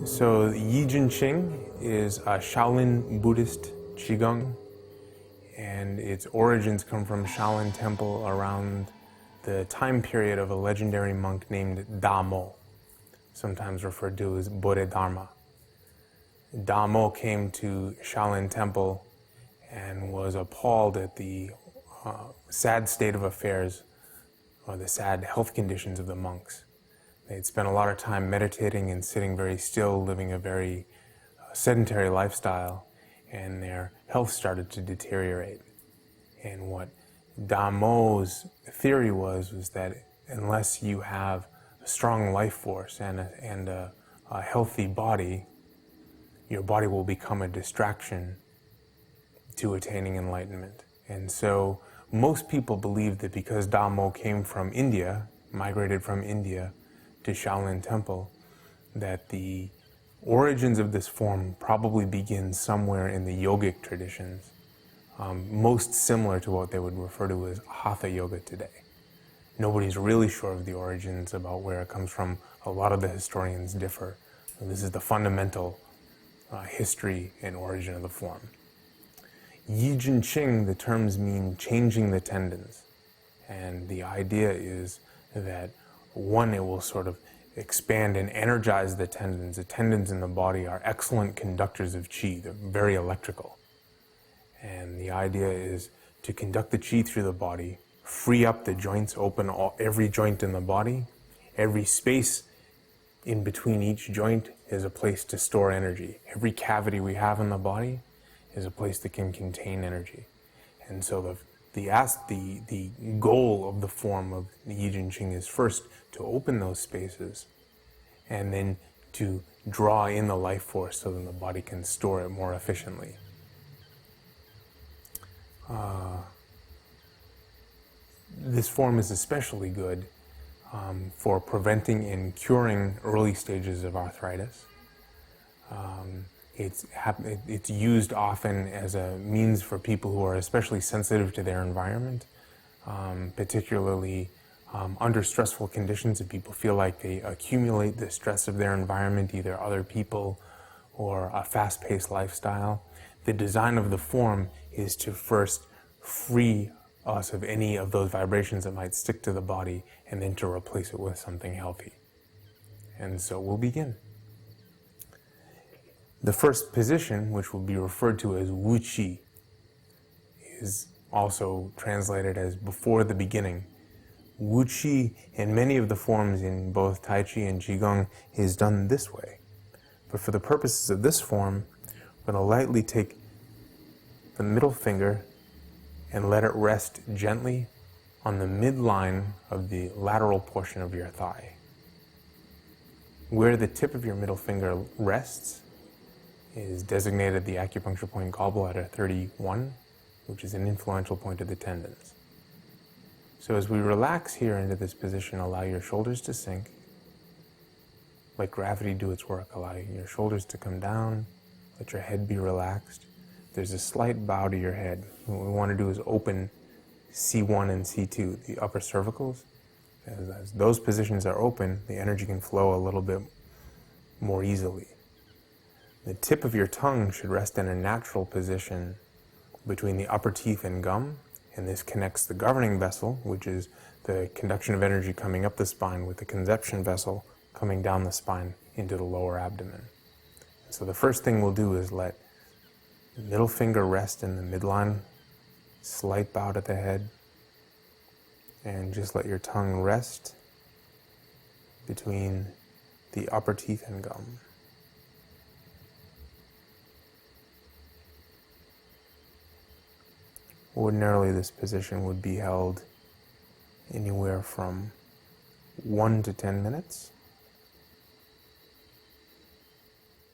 So Jin Jing is a Shaolin Buddhist Qigong, and its origins come from Shaolin Temple around the time period of a legendary monk named Damo, sometimes referred to as Bodhidharma. Damo came to Shaolin Temple and was appalled at the sad state of affairs, or the sad health conditions of the monks. They'd spent a lot of time meditating and sitting very still, living a very sedentary lifestyle, and their health started to deteriorate. And what Damo's theory was that unless you have a strong life force and a healthy body, your body will become a distraction to attaining enlightenment. And so most people believe that because Damo came from India, migrated from India to Shaolin Temple, that the origins of this form probably begin somewhere in the yogic traditions, most similar to what they would refer to as Hatha Yoga today. Nobody's really sure of the origins, about where it comes from. A lot of the historians differ. This is the fundamental history and origin of the form. Yi Jin Qing, the terms mean changing the tendons. And the idea is that, one, it will sort of expand and energize the tendons. The tendons in the body are excellent conductors of qi. They're very electrical. And the idea is to conduct the qi through the body, free up the joints, open every joint in the body. Every space in between each joint is a place to store energy. Every cavity we have in the body is a place that can contain energy. And so the goal of the form of the Yi Jin Qing is first to open those spaces, and then to draw in the life force so that the body can store it more efficiently. This form is especially good for preventing and curing early stages of arthritis. It's used often as a means for people who are especially sensitive to their environment, particularly under stressful conditions. If people feel like they accumulate the stress of their environment, either other people or a fast-paced lifestyle, the design of the form is to first free us of any of those vibrations that might stick to the body, and then to replace it with something healthy. And so we'll begin. The first position, which will be referred to as Wu Qi, is also translated as before the beginning. Wu Qi, in many of the forms in both Tai Chi and Qigong, is done this way. But for the purposes of this form, I'm going to lightly take the middle finger and let it rest gently on the midline of the lateral portion of your thigh. Where the tip of your middle finger rests is designated the acupuncture point gallbladder 31, which is an influential point of the tendons. So as we relax here into this position, allow your shoulders to sink. Let gravity do its work. Allow your shoulders to come down. Let your head be relaxed. There's a slight bow to your head. What we want to do is open C1 and C2, the upper cervicals. As those positions are open, the energy can flow a little bit more easily. The tip of your tongue should rest in a natural position between the upper teeth and gum, and this connects the governing vessel, which is the conduction of energy coming up the spine, with the conception vessel coming down the spine into the lower abdomen. So the first thing we'll do is let the middle finger rest in the midline, slight bow to the head, and just let your tongue rest between the upper teeth and gum. Ordinarily, this position would be held anywhere from 1 to 10 minutes.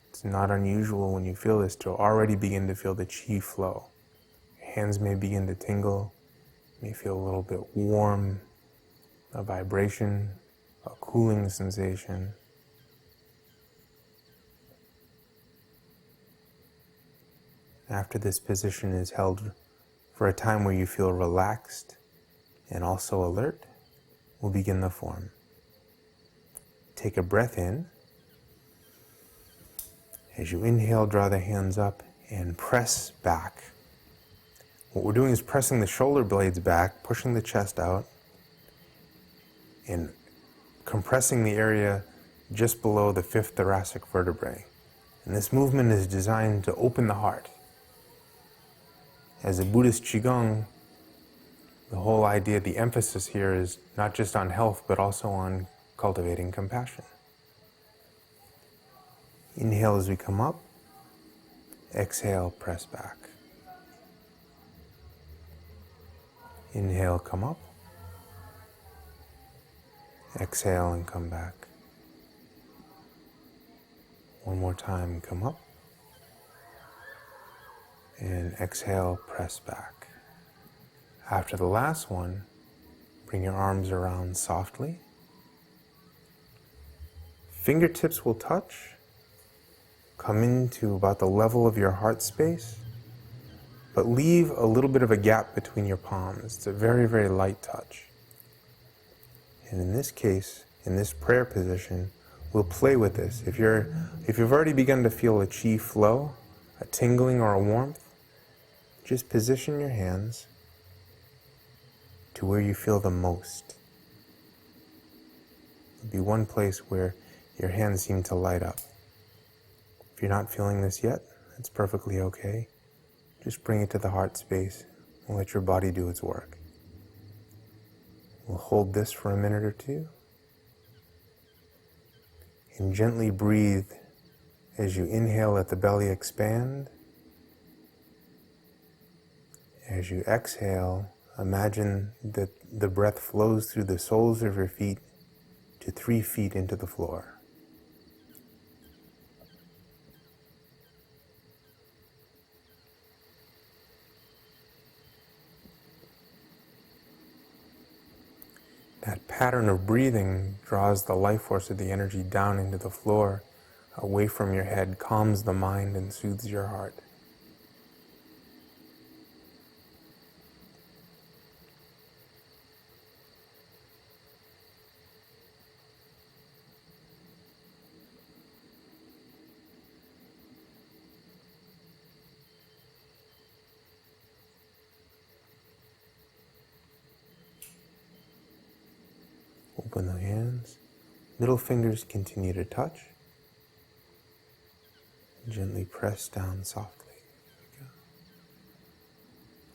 It's not unusual when you feel this to already begin to feel the qi flow. Your hands may begin to tingle, you may feel a little bit warm, a vibration, a cooling sensation. After this position is held for a time where you feel relaxed and also alert, we'll begin the form. Take a breath in As you inhale, draw the hands up and press back. What we're doing is pressing the shoulder blades back, pushing the chest out, and compressing the area just below the fifth thoracic vertebrae. And this movement is designed to open the heart. As a Buddhist Qigong, the whole idea, the emphasis here is not just on health, but also on cultivating compassion. Inhale as we come up. Exhale, press back. Inhale, come up. Exhale and come back. One more time, come up. And exhale, press back. After the last one, bring your arms around softly. Fingertips will touch. Come into about the level of your heart space, but leave a little bit of a gap between your palms. It's a very, very light touch. And in this case, in this prayer position, we'll play with this. If you've already begun to feel a chi flow, a tingling or a warmth, just position your hands to where you feel the most. There'll be one place where your hands seem to light up. If you're not feeling this yet, that's perfectly okay. Just bring it to the heart space and let your body do its work. We'll hold this for a minute or two. And gently breathe as you inhale, let the belly expand. As you exhale, imagine that the breath flows through the soles of your feet to 3 feet into the floor. That pattern of breathing draws the life force of the energy down into the floor, away from your head, calms the mind and soothes your heart. Open the hands. Middle fingers continue to touch. Gently press down softly.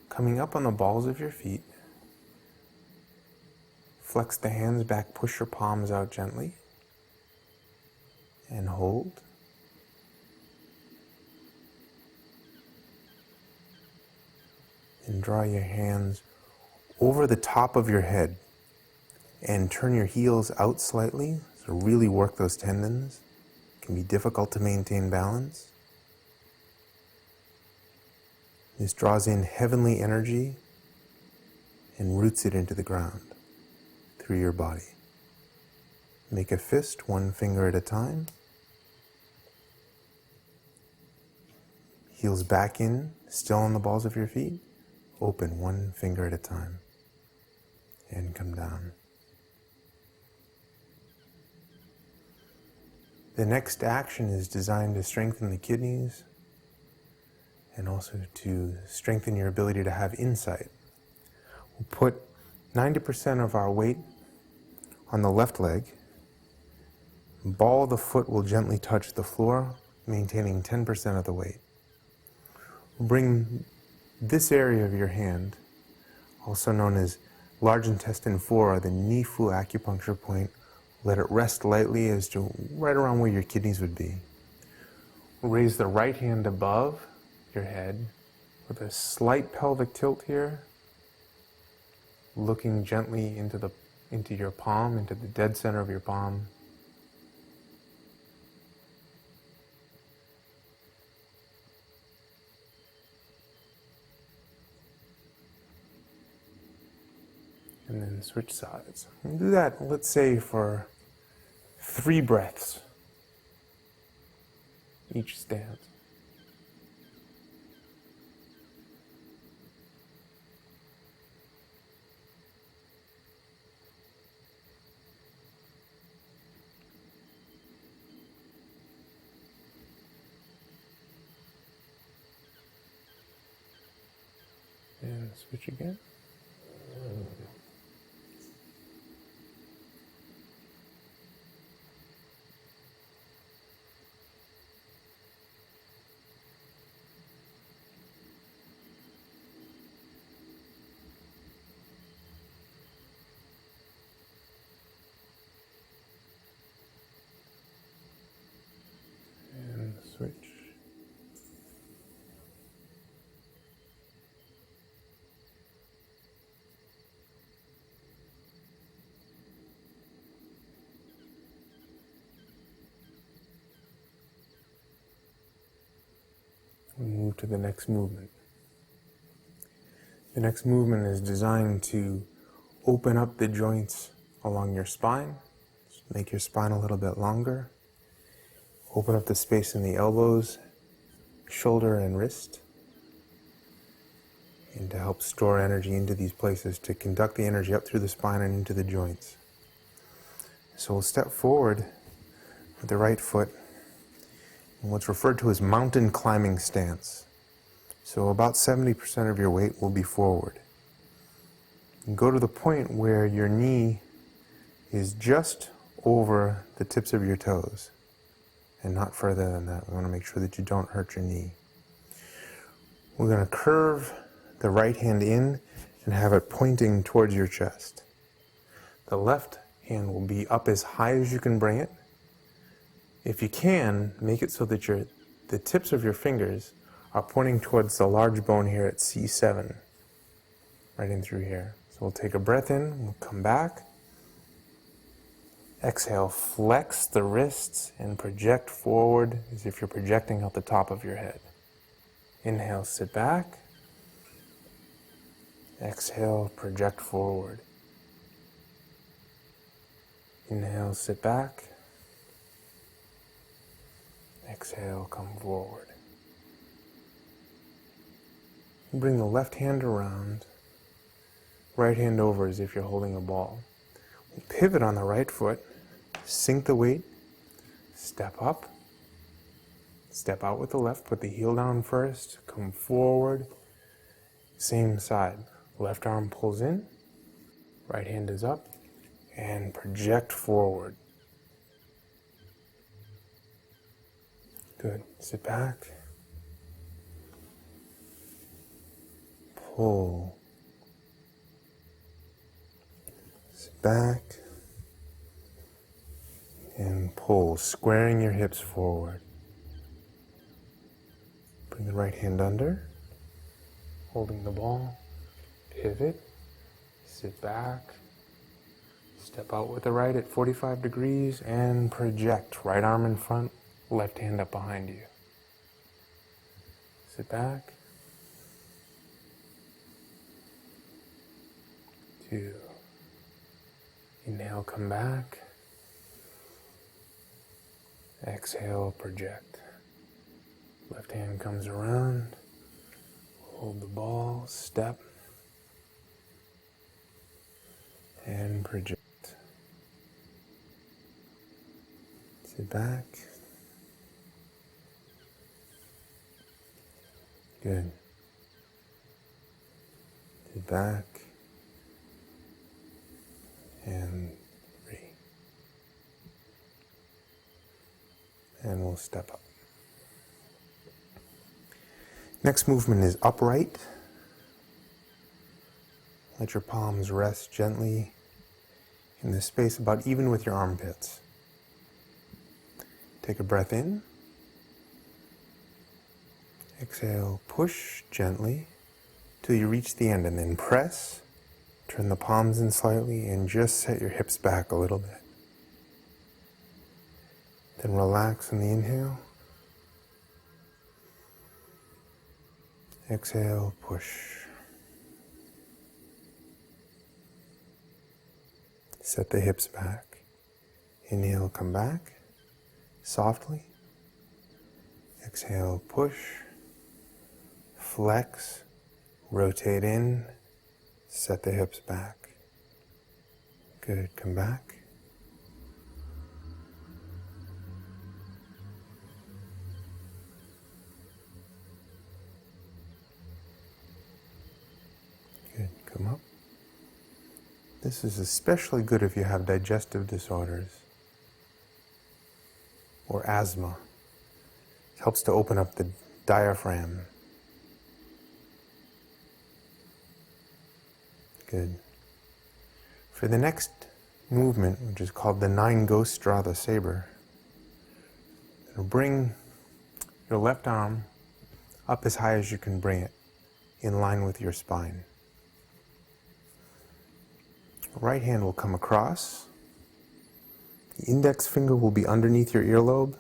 Coming up on the balls of your feet, flex the hands back, push your palms out gently, and hold. And draw your hands over the top of your head and turn your heels out slightly, so really work those tendons. It can be difficult to maintain balance. This draws in heavenly energy and roots it into the ground through your body. Make a fist, 1 finger at a time. Heels back in, still on the balls of your feet. Open 1 finger at a time. And come down. The next action is designed to strengthen the kidneys and also to strengthen your ability to have insight. We'll put 90% of our weight on the left leg. Ball of the foot will gently touch the floor, maintaining 10% of the weight. Bring this area of your hand, also known as large intestine 4 or the Nifu acupuncture point, let it rest lightly as to right around where your kidneys would be. Raise the right hand above your head with a slight pelvic tilt here, looking gently into your palm, into the dead center of your palm. And then switch sides. We'll do that, let's say, for 3 breaths each stance. Switch again. And switch. We move to the next movement. The next movement is designed to open up the joints along your spine, make your spine a little bit longer, open up the space in the elbows, shoulder, and wrist, and to help store energy into these places, to conduct the energy up through the spine and into the joints. So we'll step forward with the right foot in what's referred to as mountain climbing stance. So about 70% of your weight will be forward. And go to the point where your knee is just over the tips of your toes and not further than that. We want to make sure that you don't hurt your knee. We're going to curve the right hand in and have it pointing towards your chest. The left hand will be up as high as you can bring it. If you can, make it so that the tips of your fingers are pointing towards the large bone here at C7, right in through here. So we'll take a breath in, we'll come back. Exhale, flex the wrists and project forward as if you're projecting out the top of your head. Inhale, sit back. Exhale, project forward. Inhale, sit back. Exhale, come forward. Bring the left hand around, right hand over as if you're holding a ball. Pivot on the right foot, sink the weight, step up, step out with the left, put the heel down first, come forward, same side. Left arm pulls in, right hand is up, and project forward. Good. Sit back. Pull. Sit back. And pull, squaring your hips forward. Bring the right hand under, holding the ball. Pivot. Sit back. Step out with the right at 45 degrees and project. Right arm in front, left hand up behind you. Sit back. 2. Inhale, come back. Exhale, project. Left hand comes around. Hold the ball, step. And project. Sit back. Good. Sit back. And 3. And we'll step up. Next movement is upright. Let your palms rest gently in the space about even with your armpits. Take a breath in. Exhale, push gently till you reach the end, and then press. Turn the palms in slightly and just set your hips back a little bit. Then relax on the inhale. Exhale, push. Set the hips back. Inhale, come back. Softly. Exhale, push. Flex. Rotate in. Set the hips back. Good, come back. This is especially good if you have digestive disorders or asthma. It helps to open up the diaphragm. Good. For the next movement, which is called the 9 Ghosts Draw the Saber, bring your left arm up as high as you can bring it, in line with your spine. Right hand will come across. The index finger will be underneath your earlobe.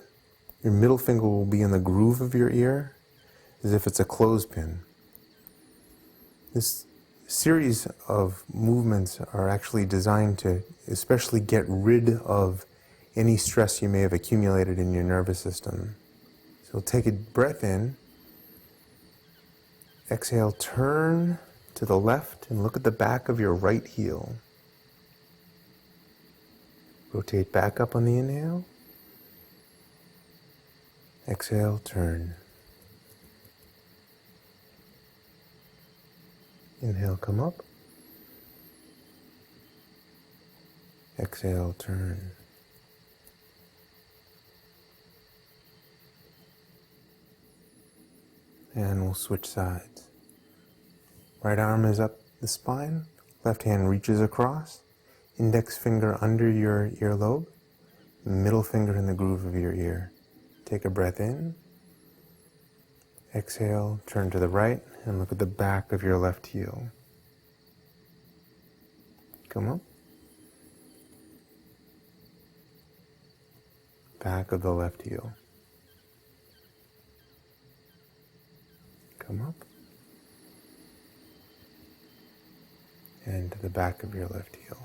Your middle finger will be in the groove of your ear, as if it's a clothespin. This series of movements are actually designed to especially get rid of any stress you may have accumulated in your nervous system. So take a breath in. Exhale, turn to the left and look at the back of your right heel. Rotate back up on the inhale. Exhale, turn. Inhale, come up. Exhale, turn. And we'll switch sides. Right arm is up the spine. Left hand reaches across. Index finger under your earlobe. Middle finger in the groove of your ear. Take a breath in. Exhale, turn to the right and look at the back of your left heel. Come up. Back of the left heel. Come up. And to the back of your left heel.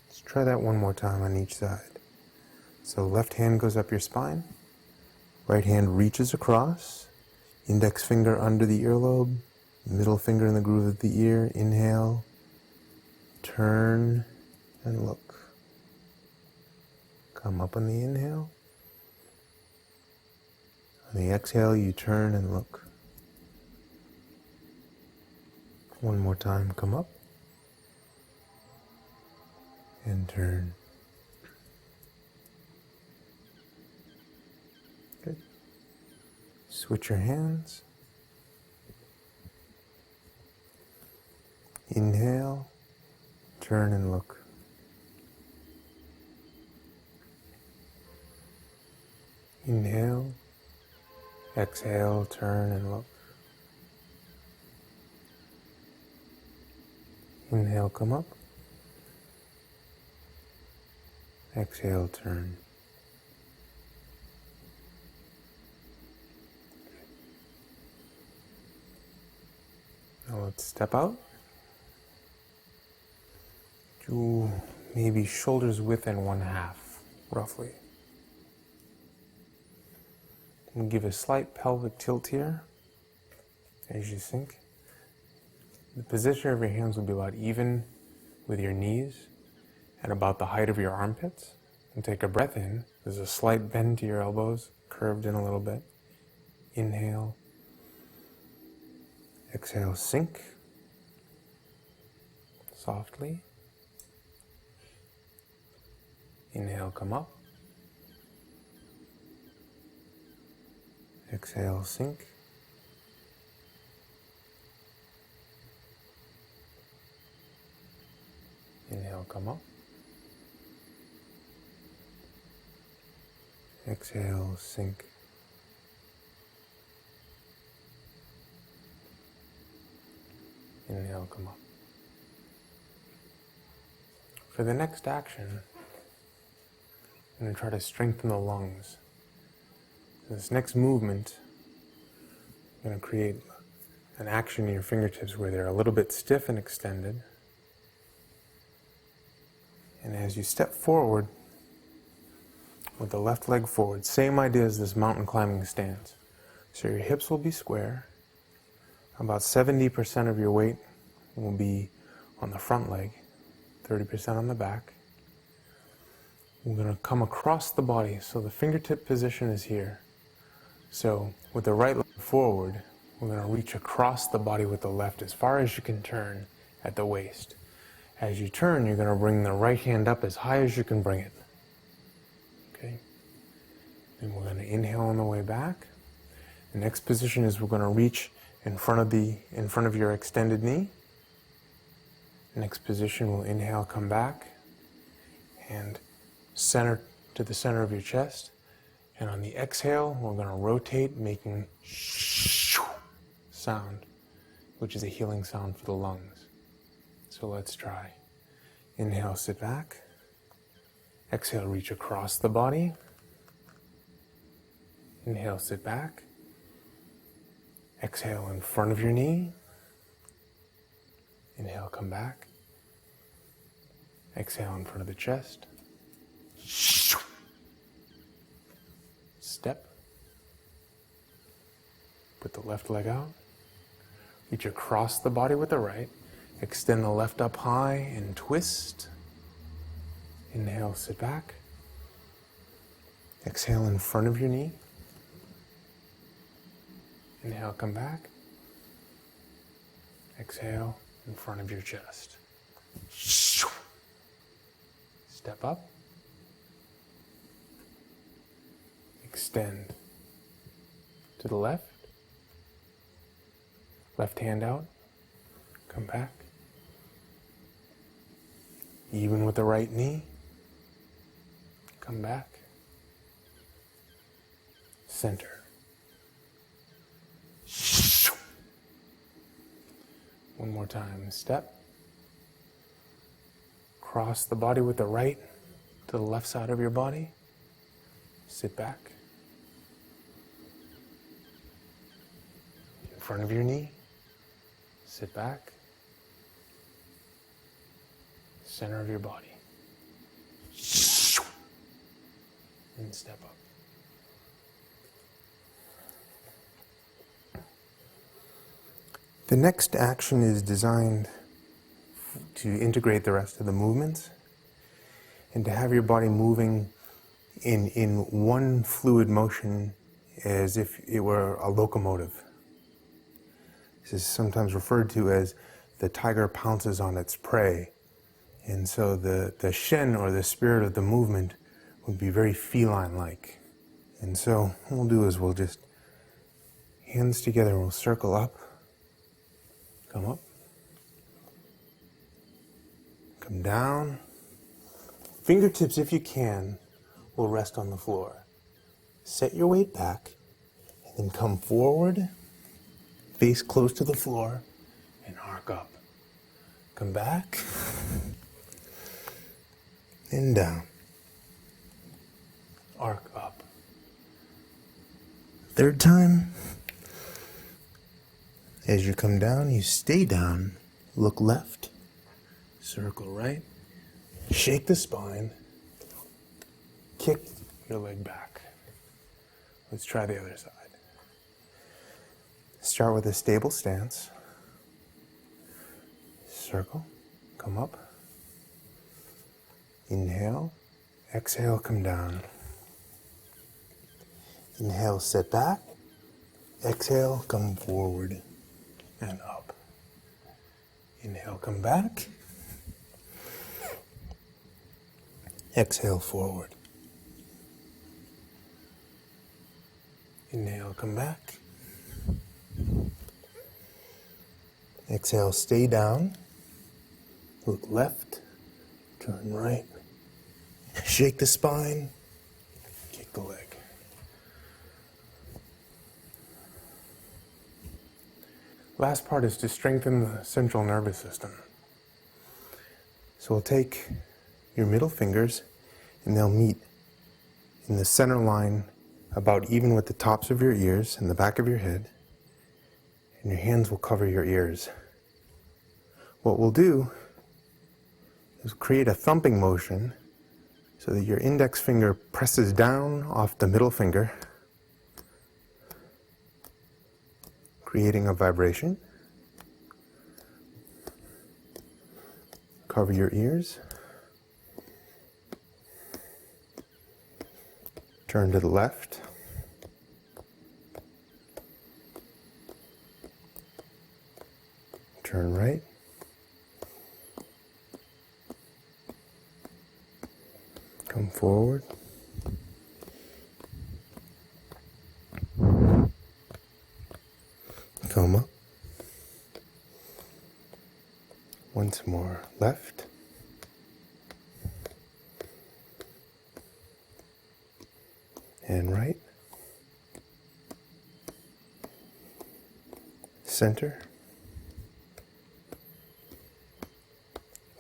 Let's try that one more time on each side. So left hand goes up your spine. Right hand reaches across. Index finger under the earlobe. Middle finger in the groove of the ear. Inhale. Turn and look. Come up on the inhale. On the exhale, you turn and look. One more time, come up. And turn. Good. Switch your hands. Inhale, turn and look. Inhale, exhale, turn and look. Inhale, come up. Exhale, turn. Now let's step out to maybe shoulders width and 1/2, roughly. And give a slight pelvic tilt here as you sink. The position of your hands will be about even with your knees at about the height of your armpits. And take a breath in. There's a slight bend to your elbows, curved in a little bit. Inhale. Exhale, sink. Softly. Inhale, come up. Exhale, sink. Inhale, come up. Exhale, sink. Inhale, come up. For the next action, I'm going to try to strengthen the lungs. This next movement, I'm going to create an action in your fingertips where they're a little bit stiff and extended. And as you step forward with the left leg forward, same idea as this mountain climbing stance. So your hips will be square. About 70% of your weight will be on the front leg, 30% on the back. We're going to come across the body, so the fingertip position is here. So with the right leg forward, We're going to reach across the body with the left as far as you can turn at the waist. As you turn, you're going to bring the right hand up as high as you can bring it. Okay? And we're going to inhale on the way back. The next position is we're going to reach in front of your extended knee. Next position, we'll inhale, come back, and center to the center of your chest. And on the exhale, we're going to rotate, making sound, which is a healing sound for the lungs. So let's try. Inhale, sit back. Exhale, reach across the body. Inhale, sit back. Exhale in front of your knee. Inhale, come back. Exhale in front of the chest. Step. Put the left leg out. Reach across the body with the right. Extend the left up high and twist. Inhale, sit back. Exhale in front of your knee. Inhale, come back. Exhale in front of your chest. Step up. Extend to the left. Left hand out. Come back. Even with the right knee. Come back. Center. One more time. Step. Cross the body with the right to the left side of your body. Sit back. In front of your knee. Sit back. Center of your body. And step up. The next action is designed to integrate the rest of the movements and to have your body moving in one fluid motion as if it were a locomotive. This is sometimes referred to as the tiger pounces on its prey. And so the shen, or the spirit of the movement, would be very feline-like. And so what we'll do is we'll just, hands together, we'll circle up, come up, come down. Fingertips, if you can, will rest on the floor. Set your weight back, and then come forward, face close to the floor, and arc up. Come back, and down. Arc up. Third time. As you come down, you stay down. Look left. Circle right. Shake the spine. Kick your leg back. Let's try the other side. Start with a stable stance. Circle. Come up. Inhale. Exhale, come down. Inhale, sit back. Exhale, come forward and up. Inhale, come back. Exhale, forward. Inhale, come back. Exhale, stay down. Look left, turn right. Shake the spine, kick the leg. Last part is to strengthen the central nervous system. So we'll take your middle fingers and they'll meet in the center line about even with the tops of your ears and the back of your head, and your hands will cover your ears. What we'll do is create a thumping motion so that your index finger presses down off the middle finger, creating a vibration. Cover your ears. Turn to the left. Come forward. Come up. Once more, left. And right. Center.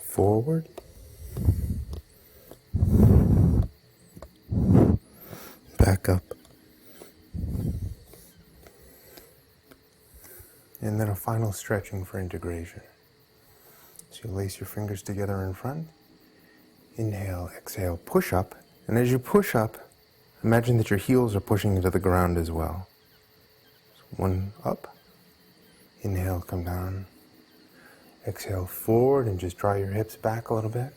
Forward. Back up. And then a final stretching for integration. So you lace your fingers together in front. Inhale, exhale, push up. And as you push up, imagine that your heels are pushing into the ground as well. So one up. Inhale, come down. Exhale, forward and just draw your hips back a little bit.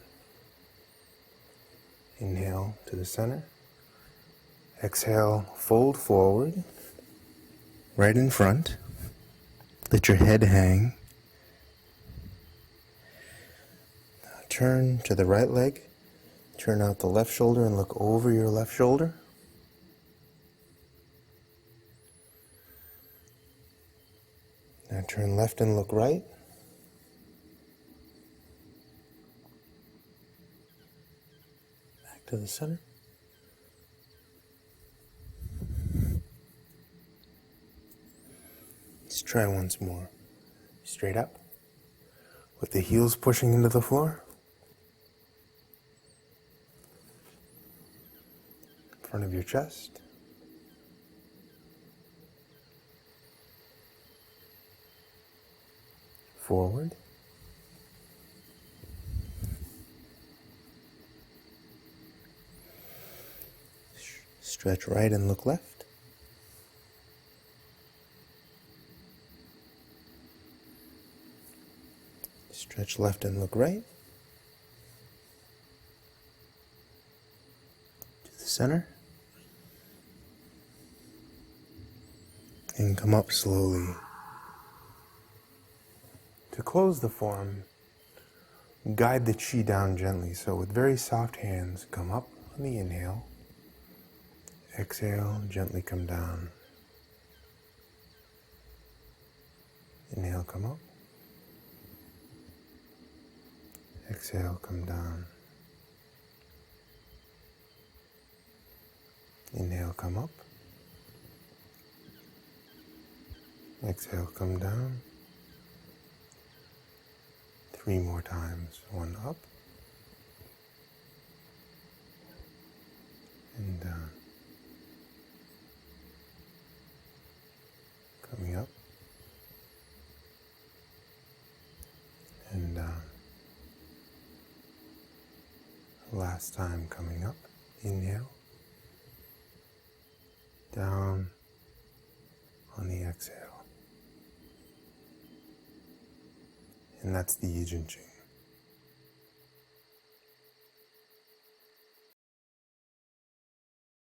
Inhale to the center. Exhale, fold forward, right in front. Let your head hang. Now turn to the right leg. Turn out the left shoulder and look over your left shoulder. Now turn left and look right. Back to the center. Let's try once more. Straight up, with the heels pushing into the floor. In front of your chest. Forward. Stretch right and look left. Stretch left and look right. To the center. And come up slowly. To close the form, guide the chi down gently. So with very soft hands, come up on the inhale. Exhale, gently come down. Inhale, come up. Exhale, come down. Inhale, come up. Exhale, come down. 3 more times. 1 up. And down. Coming up. And down. Last time coming up. Inhale. Down on the exhale. And that's the Jin Jing.